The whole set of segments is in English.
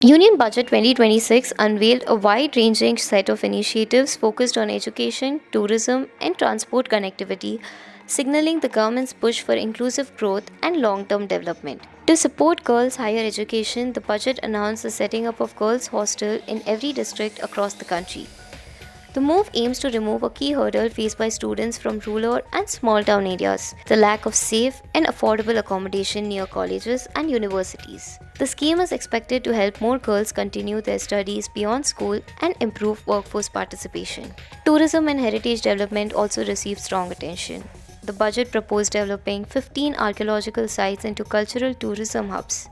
Union Budget 2026 unveiled a wide ranging set of initiatives focused on education, tourism, and transport connectivity, signaling the government's push for inclusive growth and long term development. To support girls' higher education, the budget announced the setting up of girls' hostels in every district across the country. The move aims to remove a key hurdle faced by students from rural and small town areas, the lack of safe and affordable accommodation near colleges and universities. The scheme is expected to help more girls continue their studies beyond school and improve workforce participation. Tourism and heritage development also received strong attention. The budget proposed developing 15 archaeological sites into cultural tourism hubs.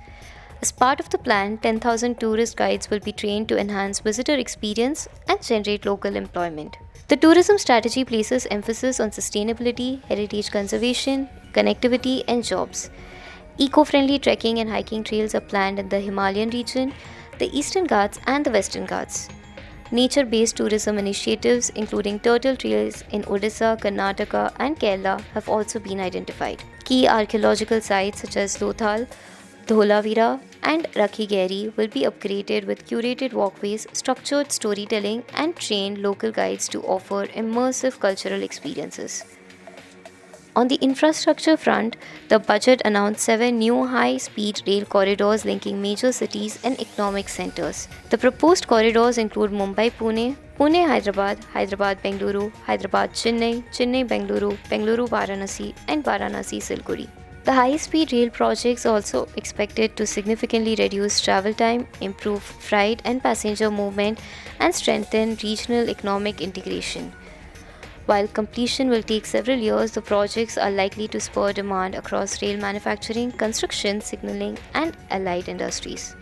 As part of the plan, 10,000 tourist guides will be trained to enhance visitor experience and generate local employment. The tourism strategy places emphasis on sustainability, heritage conservation, connectivity, and jobs. Eco friendly trekking and hiking trails are planned in the Himalayan region, the Eastern Ghats, and the Western Ghats. Nature based tourism initiatives, including turtle trails in Odisha, Karnataka, and Kerala, have also been identified. Key archaeological sites such as Lothal, Dholavira, and Rakhigeri will be upgraded with curated walkways, structured storytelling, and trained local guides to offer immersive cultural experiences. On the infrastructure front, the budget announced 7 new high speed rail corridors linking major cities and economic centers. The proposed corridors include Mumbai Pune, Pune Hyderabad, Hyderabad Bengaluru, Hyderabad Chennai, Chennai Bengaluru, Bengaluru Varanasi, and Varanasi Silguri. The high-speed rail projects are also expected to significantly reduce travel time, improve freight and passenger movement, and strengthen regional economic integration. While completion will take several years, the projects are likely to spur demand across rail manufacturing, construction, signaling, and allied industries.